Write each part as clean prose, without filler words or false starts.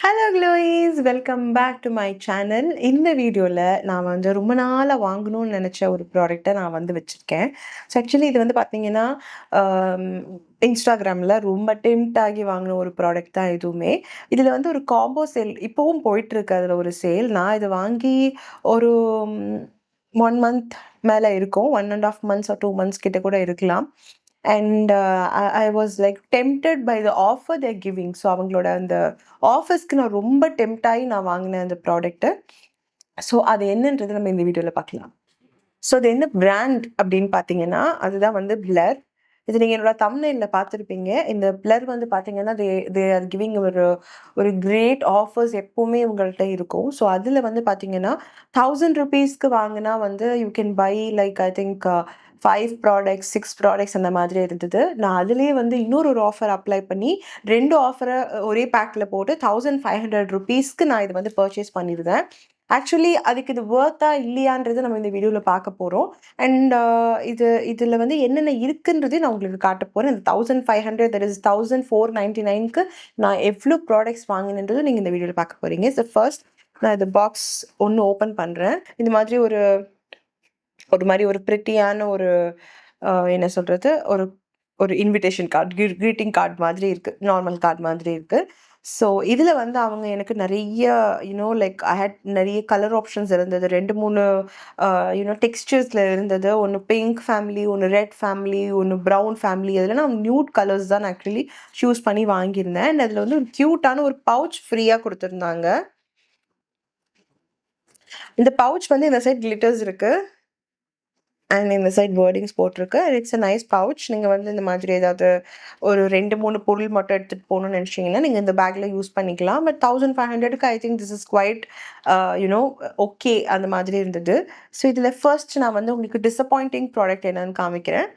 Hello க்ளோயிஸ், welcome back to my channel. இந்த வீடியோவில் நான் வந்து ரொம்ப நாளாக வாங்கணும்னு நினச்ச ஒரு ப்ராடக்டை நான் வந்து வச்சுருக்கேன். ஸோ ஆக்சுவலி இது வந்து பார்த்தீங்கன்னா, இன்ஸ்டாகிராமில் ரொம்ப டெம்ப்ட் ஆகி வாங்கின ஒரு ப்ராடக்ட் தான் இதுவுமே. இதில் வந்து ஒரு காம்போ சேல் இப்போவும் போயிட்டுருக்கு. அதில் ஒரு சேல் நான் இதை வாங்கி ஒரு 1 மந்த் மேலே இருக்கும். 1.5 months or 2 months கிட்ட கூட இருக்கலாம். And I was like tempted by the offer they're giving. So அவங்களோட அந்த ஆஃபர்ஸ்க்கு நான் ரொம்ப டெம்ப்ட் ஆகி நான் வாங்கினேன் அந்த ப்ராடக்ட்டு. ஸோ அது என்னன்றது நம்ம இந்த வீடியோவில் பார்க்கலாம். ஸோ அது என்ன பிராண்ட் அப்படின்னு பார்த்தீங்கன்னா, அதுதான் வந்து பிளர். இது நீங்கள் என்னோட தம்ப்நெயிலில் பார்த்துருப்பீங்க. இந்த பிளர் வந்து பார்த்தீங்கன்னா, தே ஆர் கிவிங் ஒரு கிரேட் ஆஃபர்ஸ் எப்போவுமே உங்கள்கிட்ட இருக்கும். ஸோ அதில் வந்து பார்த்தீங்கன்னா, 1000 rupeesக்கு வாங்கினா வந்து you can buy like I think 5 products 6 products அந்த மாதிரி இருந்தது. நான் அதுலேயே வந்து இன்னொரு ஆஃபர் அப்ளை பண்ணி 2 ஆஃபரை ஒரே பேக்கில் போட்டு 1500 rupeesக்கு நான் இது வந்து பர்ச்சேஸ் பண்ணியிருந்தேன். ஆக்சுவலி அதுக்கு இது வொர்த்தா இல்லையான்றது நம்ம இந்த வீடியோவில் பார்க்க போகிறோம். அண்ட் இதில் வந்து என்னென்ன இருக்குன்றதையும் நான் உங்களுக்கு காட்ட போகிறேன். இந்த 1500 தட் இஸ் 1499க்கு நான் எவ்வளோ ப்ராடக்ட்ஸ் வாங்கினேன்றதை நீங்கள் இந்த வீடியோவில் பார்க்க போகிறீங்க. ஸோ ஃபர்ஸ்ட் நான் இந்த பாக்ஸ் ஒன்று ஓப்பன் பண்ணுறேன். இந்த மாதிரி ஒரு மாதிரி ஒரு பிரிட்டியான ஒரு என்ன சொல்கிறது, ஒரு இன்விடேஷன் கார்டு, க்ரீட்டிங் கார்டு மாதிரி இருக்குது, நார்மல் கார்டு மாதிரி இருக்குது. ஸோ இதில் வந்து அவங்க எனக்கு நிறைய லைக் ஐ ஹேட் நிறைய கலர் ஆப்ஷன்ஸ் இருந்தது. 2-3 டெக்ஸ்டர்ஸில் இருந்தது. ஒன்று பிங்க் ஃபேமிலி, ஒன்று ரெட் ஃபேமிலி, ஒன்று ப்ரௌன் ஃபேமிலி. அதில் நான் நியூட் கலர்ஸ் தான் ஆக்சுவலி சூஸ் பண்ணி வாங்கியிருந்தேன். அண்ட் அதில் வந்து ஒரு க்யூட்டான ஒரு பவுச் ஃப்ரீயாக கொடுத்துருந்தாங்க. இந்த பவுச் வந்து இந்த சைட் கிளிட்டர்ஸ் இருக்குது அண்ட் இந்த சைட் வேர்டிங்ஸ் போட்டிருக்கு. And it's a nice pouch. நீங்கள் வந்து இந்த மாதிரி ஏதாவது ஒரு 2-3 பொருள் மட்டும் எடுத்துகிட்டு போகணும்னு நினச்சிங்கன்னா நீங்கள் இந்த பேக்கில் யூஸ் பண்ணிக்கலாம். பட் 1500க்கு I think this is quite okay அந்த மாதிரி இருந்தது. ஸோ இதில் ஃபர்ஸ்ட் நான் வந்து உங்களுக்கு டிசப்பாயிண்டிங் ப்ராடக்ட் என்னன்னு காமிக்கிறேன்.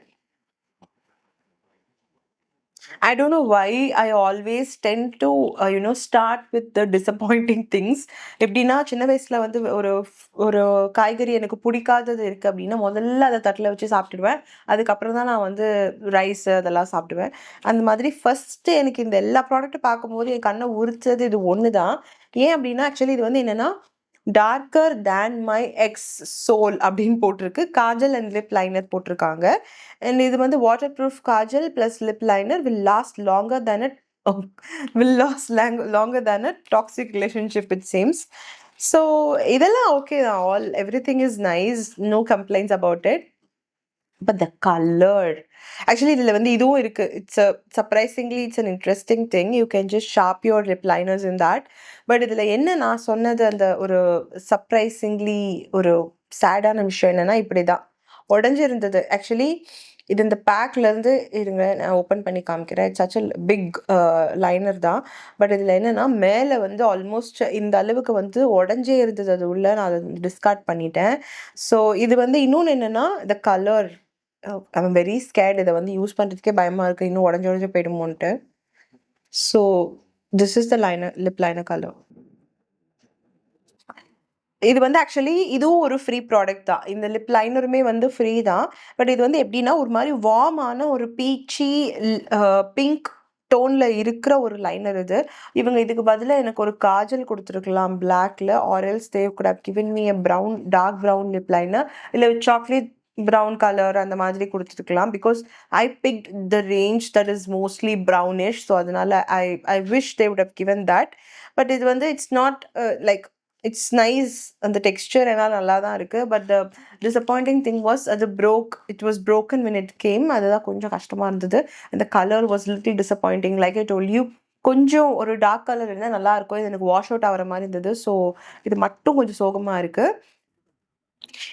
I don't know why I always tend to start with the disappointing things. எப்படின்னா சின்ன வயசுல வந்து ஒரு காய்கறி எனக்கு பிடிக்காதது இருக்குது அப்படின்னா முதல்ல அதை தட்டில் வச்சு சாப்பிட்டுடுவேன். அதுக்கப்புறம் தான் நான் வந்து ரைஸ் அதெல்லாம் சாப்பிடுவேன். அந்த மாதிரி ஃபஸ்ட்டு எனக்கு இந்த எல்லா ப்ராடக்ட்டும் பார்க்கும்போது என் கண்ணை உரிச்சது இது ஒன்று தான். ஏன் அப்படின்னா ஆக்சுவலி இது வந்து என்னென்னா darker than my ex soul அப்படின்னு போட்டிருக்கு. காஜல் அண்ட் லிப் லைனர் போட்டிருக்காங்க. அண்ட் இது வந்து waterproof kajal plus lip liner will last longer than a toxic relationship it seems. So இதெல்லாம் ஓகே தான். Everything is nice, no complaints about it. But the colour actually இதில் வந்து இதுவும் இருக்குது. Surprisingly it's an interesting thing. You can just sharp your lip liners in that. But இதில் என்ன நான் சொன்னது அந்த ஒரு சர்ப்ரைசிங்லி ஒரு சேடான விஷயம் என்னென்னா இப்படி தான் உடஞ்சிருந்தது. ஆக்சுவலி இது இந்த பேக்லேருந்து இருங்க நான் ஓப்பன் பண்ணி காமிக்கிறேன். It's such a big liner தான். பட் இதில் என்னென்னா மேலே வந்து ஆல்மோஸ்ட் இந்த அளவுக்கு வந்து உடஞ்சே இருந்தது. அது உள்ள நான் அதை டிஸ்கார்ட் பண்ணிட்டேன். ஸோ இது வந்து இன்னொன்று என்னென்னா இந்த கலர் ஐம் வெரி ஸ்கேர்ட். இதை வந்து யூஸ் பண்ணுறதுக்கே பயமாக இருக்குது, இன்னும் உடஞ்சு போயிடுமோன்ட்டு. So this is the lip liner colour. இது வந்து ஆக்சுவலி இதுவும் ஒரு ஃப்ரீ ப்ராடக்ட் தான். இந்த லிப் லைனருமே வந்து ஃப்ரீ தான். பட் இது வந்து எப்படின்னா ஒரு மாதிரி வார்மான ஒரு பீச்சி பிங்க் டோனில் இருக்கிற ஒரு லைனர் இது. இவங்க இதுக்கு பதிலாக எனக்கு ஒரு காஜல் கொடுத்துருக்கலாம் பிளாக்ல, or else they could have given me a dark brown lip liner, இல்லை சாக்லேட் ப்ரௌன் கலர் அந்த மாதிரி கொடுத்துருக்கலாம். Because I picked the range that is mostly brownish. So அதனால I wish they would have given that. But இது வந்து it's not like it's nice. அந்த texture எல்லாம் நல்லா தான் இருக்குது. But the disappointing thing was அது it was broken when it came. அதுதான் கொஞ்சம் கஷ்டமாக இருந்தது. அந்த colour was little disappointing. Like I told you, கொஞ்சம் ஒரு டார்க் கலர் இருந்தால் நல்லாயிருக்கும். இது எனக்கு வாஷ் அவுட் ஆகிற மாதிரி இருந்தது. ஸோ இது மட்டும் கொஞ்சம் சோகமாக இருக்குது.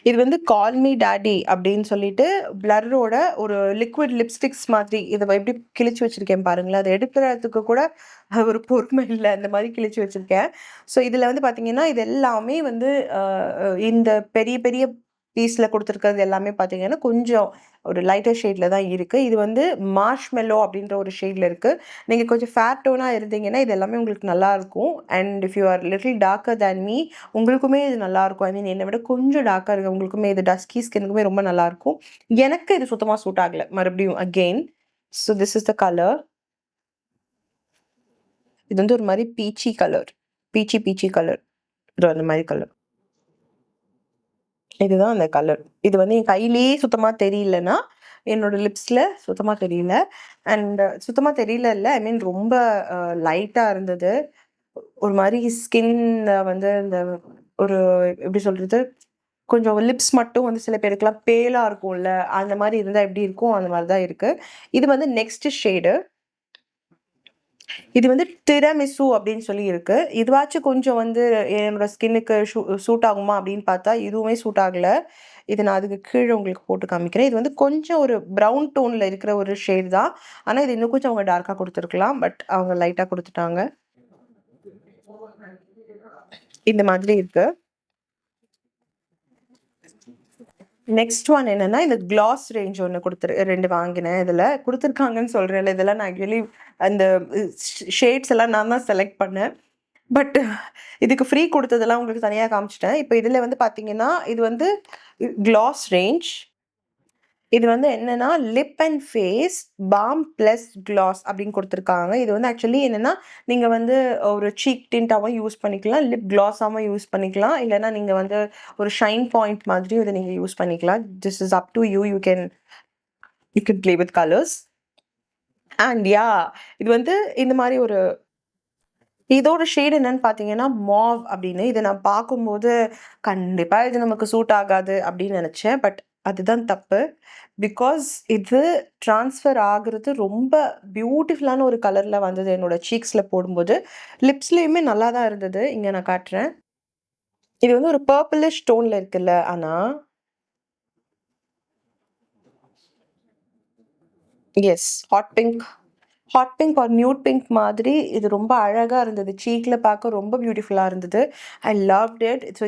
இது வந்து கால் மீ டாடி அப்படின்னு சொல்லிட்டு பிளரோட ஒரு லிக்விட் லிப்ஸ்டிக்ஸ் மாதிரி. இதை எப்படி கிழிச்சு வச்சிருக்கேன் பாருங்களேன். அதை எடுக்கிறதுக்கு கூட ஒரு பொறுமை இல்லை, அந்த மாதிரி கிழிச்சு வச்சிருக்கேன். ஸோ இதில் வந்து பார்த்தீங்கன்னா இது எல்லாமே வந்து இந்த பெரிய பெரிய பீஸில் கொடுத்துருக்கிறது எல்லாமே பார்த்தீங்கன்னா கொஞ்சம் ஒரு லைட்டர் ஷேடில் தான் இருக்குது. இது வந்து மார்ஷ்மெல்லோ அப்படின்ற ஒரு ஷேடில் இருக்குது. நீங்கள் கொஞ்சம் ஃபேர் டோனாக இருந்தீங்கன்னா இது எல்லாமே உங்களுக்கு நல்லாயிருக்கும். And if you are little darker than me, உங்களுக்குமே இது நல்லாயிருக்கும். ஐ மீன் என்னை விட கொஞ்சம் டார்க்காக இருக்குது உங்களுக்குமே இது டஸ்கி ஸ்கின்னுக்குமே ரொம்ப நல்லாயிருக்கும். எனக்கு இது சுத்தமாக சூட் ஆகலை மறுபடியும் again. So this is the colour. இது வந்து ஒரு மாதிரி பீச்சி கலர். பீச்சி பீச்சி கலர். இதோ அந்த மாரி கலர். இதுதான் அந்த கலர். இது வந்து என் கையிலேயே சுத்தமா தெரியலன்னா, என்னோட லிப்ஸ்ல சுத்தமா தெரியல. அண்ட் சுத்தமா தெரியல இல்ல. ஐ மீன் ரொம்ப லைட்டா இருந்தது. ஒரு மாரி ஸ்கின்ல வந்து இந்த ஒரு எப்படி சொல்றது? கொஞ்சம் லிப்ஸ் மட்டும் வந்து சில பேருக்குலாம் பேலா இருக்கும்ல. அந்த மாரி இருந்தா எப்படி இருக்கும்? அந்த மாரி தான் இருக்கு. இது வந்து நெக்ஸ்ட் ஷேடு. இது வந்து டிராமிசு அப்படின்னு சொல்லி இருக்கு. இதுவாச்சும் கொஞ்சம் வந்து என்னோட ஸ்கின்னுக்கு சூட் ஆகுமா அப்படின்னு பார்த்தா, இதுவுமே சூட் ஆகல. இது நான் அதுக்கு கீழ உங்களுக்கு போட்டு காமிக்கிறேன். இது வந்து கொஞ்சம் ஒரு ப்ரவுன் டோன்ல இருக்கிற ஒரு ஷேட் தான். ஆனா, இது இன்னும் கொஞ்சம் அவங்க டார்க்கா குடுத்துருக்கலாம். பட் அவங்க லைட்டா குடுத்துட்டாங்க. இந்த மாதிரி இருக்கு. நெக்ஸ்ட் ஒன் என்னன்னா, இந்த கிளாஸ் ரேஞ்ச் ஒண்ணு 2 வாங்கினேன் இதுல. குடுத்துருக்காங்கன்னு சொல்றேன்ல, இதெல்லாம் நான் ஆக்சுவலி அந்த ஷேட்ஸ் எல்லாம் நான் தான் செலக்ட் பண்ணேன். பட் இதுக்கு ஃப்ரீ குடுத்ததெல்லாம் உங்களுக்கு தனியா காமிச்சுட்டேன். இப்ப இதுல வந்து பார்த்தீங்கன்னா, இது வந்து கிளாஸ் ரேஞ்ச். இது வந்து என்னன்னா, lip and face balm plus gloss அப்படின்னு குடுத்துருக்காங்க. இது வந்து ஆக்சுவலி என்னன்னா, நீங்க வந்து ஒரு சீக் டிண்ட்டாவும் யூஸ் பண்ணிக்கலாம். லிப் கிளாஸாவும் யூஸ் பண்ணிக்கலாம். இல்லன்னா நீங்க வந்து ஒரு ஷைன் பாயிண்ட் மாதிரியும் இத நீங்க யூஸ் பண்ணிக்கலாம். This is up to you. You can play with colours. And இது வந்து இந்த மாரி ஒரு இதோட ஷேட் என்னன்னு பார்த்தீங்கன்னா, மாவ் அப்படின்னு. இத நான் பார்க்கும்போது, கண்டிப்பா இது நமக்கு சூட் ஆகாது அப்படின்னு நெனச்சேன். பட் அதுதான் தப்பு. பிகாஸ் இது ட்ரான்ஸ்ஃபர் ஆகுறது ரொம்ப பியூட்டிஃபுல்லான ஒரு கலர்ல வந்தது என்னோட சீக்ஸ்ல போடும்போது. லிப்ஸ்லயுமே நல்லா தான் இருந்தது. இங்க நான் காட்டுறேன். இது வந்து ஒரு பர்ப்பிளிஷ் டோன்ல இருக்குல்ல ஆனா. Yes. Hot pink or nude pink மாதிரி இது ரொம்ப அழகா இருந்தது. சீக்ல பார்க்க ரொம்ப பியூட்டிஃபுல்லா இருந்தது. I loved it. So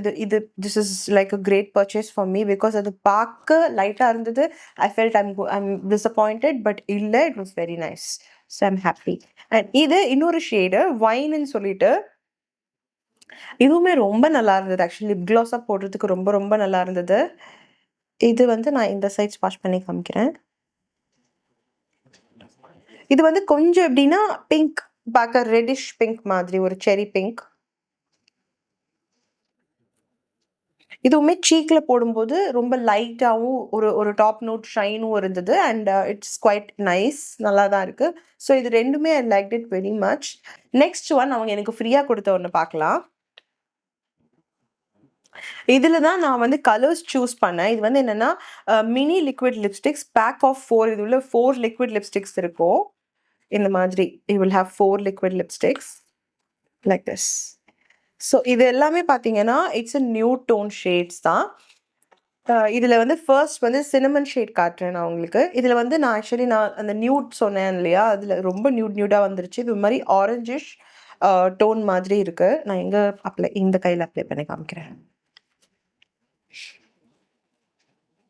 this is like a great purchase for me. Because அது பார்க்க லைட்டா இருந்தது. I felt I'm disappointed. But இல்ல, it was very nice. So I'm happy. And இது இன்னொரு ஷேடு வைன்னு சொல்லிட்டு, இதுவுமே ரொம்ப நல்லா இருந்தது. ஆக்சுவலி லிப் கிளாஸா போடுறதுக்கு ரொம்ப ரொம்ப நல்லா இருந்தது. இது வந்து நான் இந்த சைட் ஸ்வாஷ் பண்ணி காமிக்கிறேன். இது வந்து கொஞ்சம் எப்படின்னா, பிங்க் பார்க்க ரெட்டிஷ் பிங்க் மாதிரி ஒரு செர்ரி பிங்க். இதுவுமே சீக்ல போடும்போது ரொம்ப லைட்டாவும் ஒரு ஒரு டாப் நோட் ஷைனும் இருந்தது. And it's quite nice. நல்லா தான் இருக்கு. ஸோ இது 2மே I liked it very much. Next one அவங்க எனக்கு ஃப்ரீயா குடுத்த ஒண்ணு பார்க்கலாம். இதுல தான் நான் வந்து கலர்ஸ் சூஸ் பண்ணேன். இது வந்து என்னன்னா, mini liquid lipsticks pack of 4. இது உள்ள 4 லிக்விட் லிப்ஸ்டிக்ஸ் இருக்கும். இந்த மாதிரி you will have 4 liquid lipsticks like this. So இது எல்லாமே பார்த்தீங்கன்னா, it's a nude tone shades தான். இதுல வந்து ஃபர்ஸ்ட் வந்து சினமன் ஷேட் காட்டுறேன் நான் உங்களுக்கு. இதுல வந்து நான் அந்த நியூட் சொன்னேன் இல்லையா? அதுல ரொம்ப நியூடா வந்துருச்சு. இது ஒரு மாரி ஆரஞ்சிஷ் டோன் மாதிரி இருக்கு. நான் இந்த கையில அப்ளை பண்ணி காமிக்கிறேன்.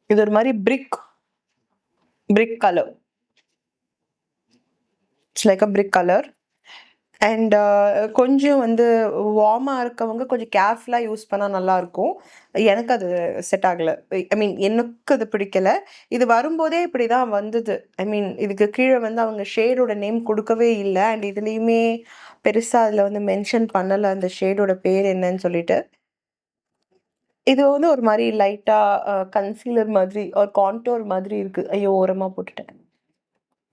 இது ஒரு மாரி brick colour. It's like a brick colour. And கொஞ்சம் வந்து வார்மா இருக்கவங்க கொஞ்சம் கேர்ஃபுல்லா யூஸ் பண்ணா நல்லாருக்கும். எனக்கு அது செட் ஆகல. ஐ மீன் எனக்கு அது பிடிக்கல. இது வரும்போதே இப்படிதான் வந்தது. ஐ மீன் இதுக்கு கீழ வந்து அவங்க ஷேடோட நேம் குடுக்கவே இல்ல. அண்ட் இதுலயுமே பெருசா அதுல வந்து மென்ஷன் பண்ணல அந்த ஷேடோட பேர் என்னன்னு சொல்லிட்டு. இது வந்து ஒரு மாரி லைட்டா கன்சீலர் மாதிரி ஒரு கான்டோர் மாதிரி இருக்கு. ஐயோ! ஓரமா போட்டுட்டேன்.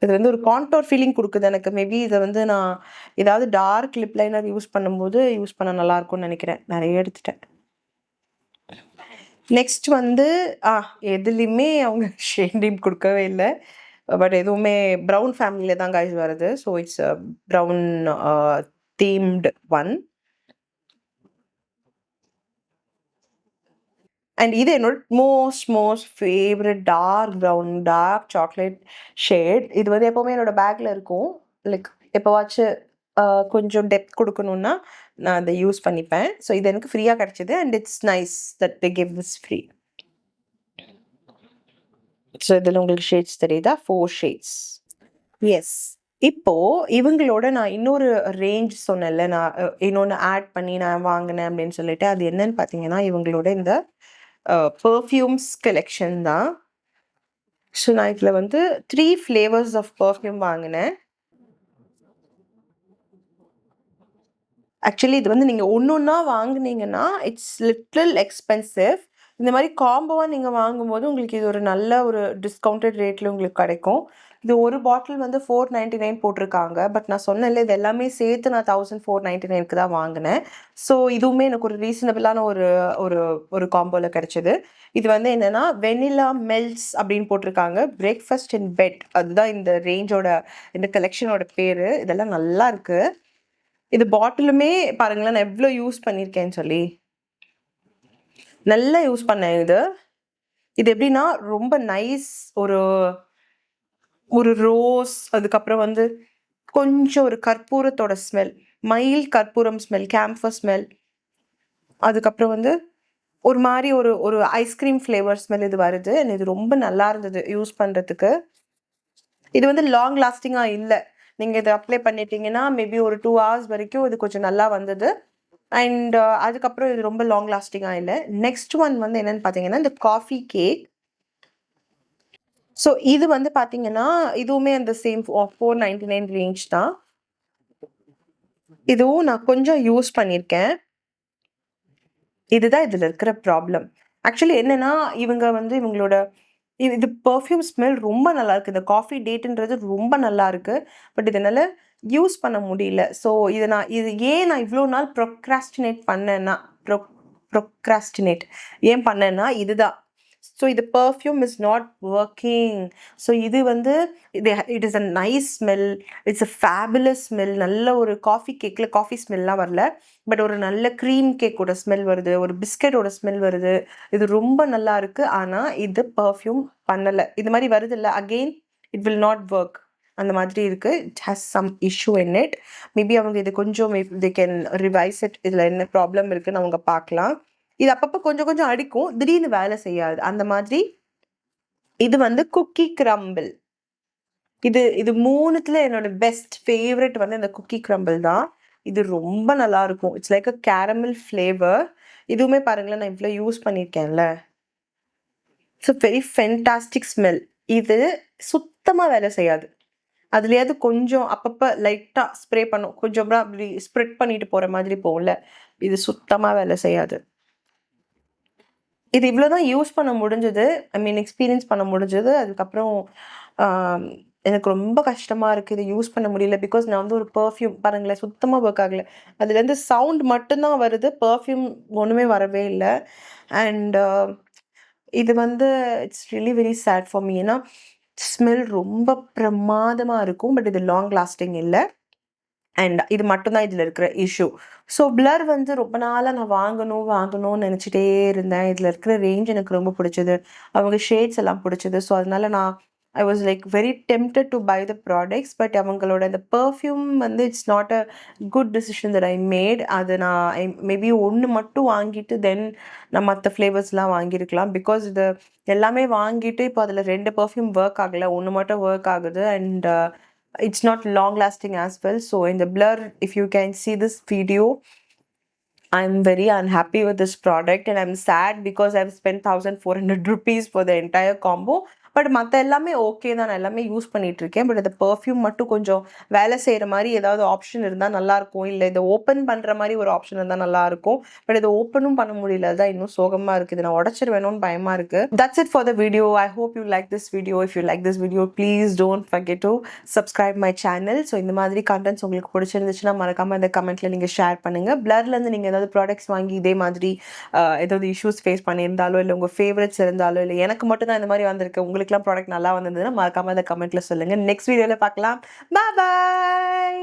இது வந்து ஒரு கான்டோர் ஃபீலிங் குடுக்குது எனக்கு. மேபி இத வந்து நான் ஏதாவது டார்க் லிப் லைனர் யூஸ் பண்ணும்போது யூஸ் பண்ணா நல்லாருக்கும்னு நெனைக்கிறேன். நெறைய எடுத்துட்டேன். நெக்ஸ்ட் வந்து எதுலயுமே அவங்க ஷேட் நேம் குடுக்கவே இல்ல. பட் எதுவுமே ப்ரவுன் ஃபேமிலில தான் காய்ஸ் வருது. So it's brown themed one. And இது என்னோட most favourite dark chocolate shade. இது வந்து எப்பவுமே என்னோட பேக்ல இருக்கும். லைக் எப்பவாச்சும் கொஞ்சம் டெப்த் குடுக்கணும்னா, நான் அத யூஸ் பண்ணிப்பேன். ஸோ இது எனக்கு ஃப்ரீயா கிடைச்சது. And it's nice that they give this free. So இதுல உங்களுக்கு ஷேட்ஸ் தெரியுதா? 4 ஷேட்ஸ். எஸ். இப்போ இவங்களோட நான் இன்னொரு ரேஞ்ச் சொன்னேன்ல, நான் இன்னொன்னு ஆட் பண்ணி நான் வாங்குனேன் அப்படின்னு சொல்லிட்டு. அது என்னன்னு பார்த்தீங்கன்னா, இவங்களோட இந்த பெர்ஃப்யூம்ஸ் கலெக்ஷன் தான். ஸோ நான் இதுல வந்து 3 ஃப்ளேவர்ஸ் ஆஃப் பெர்ஃப்யூம் வாங்குனேன். ஆக்சுவலி இது வந்து நீங்க ஒண்ணா வாங்குனீங்கன்னா, இட்ஸ் லிட்டில் எக்ஸ்பென்சிவ். இந்த மாரி காம்போவா நீங்க வாங்கும்போது, உங்களுக்கு இது ஒரு நல்ல ஒரு டிஸ்கவுண்டட் ரேட்ல உங்களுக்கு கிடைக்கும். இது ஒரு பாட்டில் வந்து 499 போட்டிருக்காங்க. பட் நான் சொன்னேன்ல, இது எல்லாமே சேர்த்து நான் 1499க்கு தான் வாங்குனேன். ஸோ இதுவுமே எனக்கு ஒரு ரீசனபிளான ஒரு ஒரு ஒரு காம்போல கிடைச்சது. இது வந்து என்னன்னா, வெனிலா மெல்ட்ஸ் அப்படின்னு போட்டிருக்காங்க. பிரேக்ஃபாஸ்ட் இன் பெட் அதுதான் இந்த ரேஞ்சோட இந்த கலெக்ஷனோட பேரு. இதெல்லாம் நல்லா இருக்கு. இது பாட்டிலுமே பாருங்களேன், நான் எவ்ளோ யூஸ் பண்ணியிருக்கேன்னு சொல்லி. நல்லா யூஸ் பண்ணேன் இது. இது எப்படின்னா, ரொம்ப நைஸ் ஒரு ஒரு ரோஸ், அதுக்கப்புறம் வந்து கொஞ்சம் ஒரு கற்பூரத்தோட ஸ்மெல். மைல்ட் கற்பூரம் ஸ்மெல், கேம்ஃபர் ஸ்மெல். அதுக்கப்புறம் வந்து ஒரு மாரி ஒரு ஒரு ஐஸ்கிரீம் ஃப்ளேவர் ஸ்மெல் இது வருது. இது ரொம்ப நல்லா இருந்தது யூஸ் பண்றதுக்கு. இது வந்து லாங் லாஸ்டிங்கா இல்ல. நீங்க இத அப்ளை பண்ணிட்டீங்கன்னா, மேபி ஒரு 2 ஹார்ஸ் வரைக்கும் இது கொஞ்சம் நல்லா வந்தது. அண்ட் அதுக்கப்புறம் இது ரொம்ப லாங் லாஸ்டிங்கா இல்ல. நெக்ஸ்ட் ஒன் வந்து என்னன்னு பார்த்தீங்கன்னா, இந்த காஃபி கேக். ஸோ இது வந்து பார்த்தீங்கன்னா, இதுவுமே அந்த சேம் 499 ரேஞ்ச் தான். இதுவும் நான் கொஞ்சம் யூஸ் பண்ணியிருக்கேன். இதுதான் இதுல இருக்கிற ப்ராப்ளம். ஆக்சுவலி என்னன்னா, இவங்க வந்து இவங்களோட இது பெர்ஃப்யூம் ஸ்மெல் ரொம்ப நல்லா இருக்கு. இந்த காஃபி டேட்ன்றது ரொம்ப நல்லா இருக்கு. பட் இத என்னால யூஸ் பண்ண முடியல. ஸோ இது ஏன் நான் இவ்ளோ நாள் ப்ரொக்ராஸ்டினேட் பண்ணேன்னா, ப்ரொக்ராஸ்டினேட் ஏன் பண்ணேன்னா இதுதான். ஸோ இது perfume is not working. So இது வந்து it is a nice smell. It's a fabulous smell. நல்ல ஒரு காஃபி கேக்ல காஃபி ஸ்மெல்லாம் வரல. பட் ஒரு நல்ல க்ரீம் கேக்கோட ஸ்மெல் வருது. ஒரு பிஸ்கட்டோட ஸ்மெல் வருது. இது ரொம்ப நல்லா இருக்கு. ஆனா இது பெர்ஃப்யூம் பண்ணல. இது மாரி வருதுல்ல, again it will not work. அந்த மாதிரி இருக்கு. It has some issue in it. Maybe அவங்க இது கொஞ்சம் தே கேன் ரிவைஸ் இட். இதுல என்ன ப்ராப்ளம் இருக்குன்னு அவங்க பார்க்கலாம். இது அப்பப்ப கொஞ்சம் கொஞ்சம் அடிக்கும். திடீர்னு வேலை செய்யாது. அந்த மாதிரி இது வந்து குக்கி கிரம்பிள். இது 3த்துல என்னோட பெஸ்ட் ஃபேவரைட் வந்து இந்த குக்கி கிரம்பிள் தான். இது ரொம்ப நல்லா இருக்கும். It's like a caramel flavour. இதுவுமே பாருங்களேன், நான் இவ்ளோ யூஸ் பண்ணியிருக்கேன்ல. It's a very fantastic smell. இது சுத்தமா வேலை செய்யாது. அதுலயாவது கொஞ்சம் அப்பப்ப லைட்டா ஸ்ப்ரே பண்ணும். கொஞ்சம் அப்படி ஸ்ப்ரெட் பண்ணிட்டு போற மாதிரி போகும்ல. இது சுத்தமா வேலை செய்யாது. இது இவ்வளோதான் யூஸ் பண்ண முடிஞ்சது. ஐ மீன் எக்ஸ்பீரியன்ஸ் பண்ண முடிஞ்சது. அதுக்கப்புறம் ஆம், எனக்கு ரொம்ப கஷ்டமா இருக்கு. இத யூஸ் பண்ண முடியல. பிகாஸ் நான் வந்து ஒரு பெர்ஃப்யூம் பாருங்களேன், சுத்தமா ஒர்க் ஆகல. அதுலேருந்து சவுண்ட் மட்டும் தான் வருது. பெர்ஃப்யூம் ஒண்ணுமே வரவே இல்ல. அண்ட் இது வந்து it's really very sad for me. ஏன்னா ஸ்மெல் ரொம்ப பிரமாதமா இருக்கும். பட் இது லாங் லாஸ்டிங் இல்ல. அண்ட் இது மட்டும் தான் இதுல இருக்கிற இஷ்யூ. ஸோ பிளர் வந்து ரொம்ப நாளா நான் வாங்கணும்னு நெனச்சுட்டே இருந்தேன். இதுல இருக்கிற ரேஞ்ச் எனக்கு ரொம்ப புடிச்சது. அவங்க ஷேட்ஸ் எல்லாம் புடிச்சது. ஸோ அதனால நான் I was like very tempted to buy the products. But அவங்களோட இந்த பெர்ஃப்யூம் வந்து it's not a good decision that I made. அது நான் மேபி ஒண்ணு மட்டும் வாங்கிட்டு தென் நான் மத்த ஃப்ளேவர்ஸ்லாம் வாங்கியிருக்கலாம். பிகாஸ் இது எல்லாமே வாங்கிட்டு இப்போ அதுல 2 பெர்ஃப்யூம் ஒர்க் ஆகல. ஒண்ணு மட்டும் ஒர்க் ஆகுது. And it's not long lasting as well. So in the blur, if you can see this video, I'm very unhappy with this product and I'm sad because I've spent 1400 rupees for the entire combo. But மத்த எல்லாமே okay தான். நான் எல்லாமே use பண்ணிட்டு இருக்கேன். But இந்த perfume மட்டும் கொஞ்சம் வேலை செய்யற மாரி ஏதாவது ஆப்ஷன் இருந்தா நல்லா இருக்கும். இல்ல இத ஓப்பன் பண்ற மாரி ஒரு ஆப்ஷன் இருந்தா நல்லா இருக்கும். பட் இத ஓப்பனும் பண்ண முடியல. அதான் இன்னும் சோகமா இருக்கு. இத நான் உடைச்சிருவேணும்னு பயமா இருக்கு. That's it for the video. I hope you like this video. If you like this video, please don't forget to subscribe my channel. So இந்த மாதிரி கண்டென்ட்ஸ் உங்களுக்கு பிடிச்சிருந்துச்சுன்னா மறக்காம இந்த கமெண்ட்ல நீங்க ஷேர் பண்ணுங்க. பிளர்ல இருந்து நீங்க ஏதாவது ப்ராடக்ட்ஸ் வாங்கி இதே மாதிரி ஏதாவது இஷ்யூஸ் ஃபேஸ் பண்ணியிருந்தாலோ, இல்ல உங்க ஃபேவரட்ஸ் இருந்தாலோ, இல்ல எனக்கு மட்டும் தான் இந்த மாதிரி வந்திருக்கு, உங்களுக்குலாம் ப்ராடக்ட் நல்லா வந்திருந்ததுன்னா மறக்காம அந்த கமெண்ட்ல சொல்லுங்க. நெக்ஸ்ட் வீடியோல பார்க்கலாம். பாய் பாய்.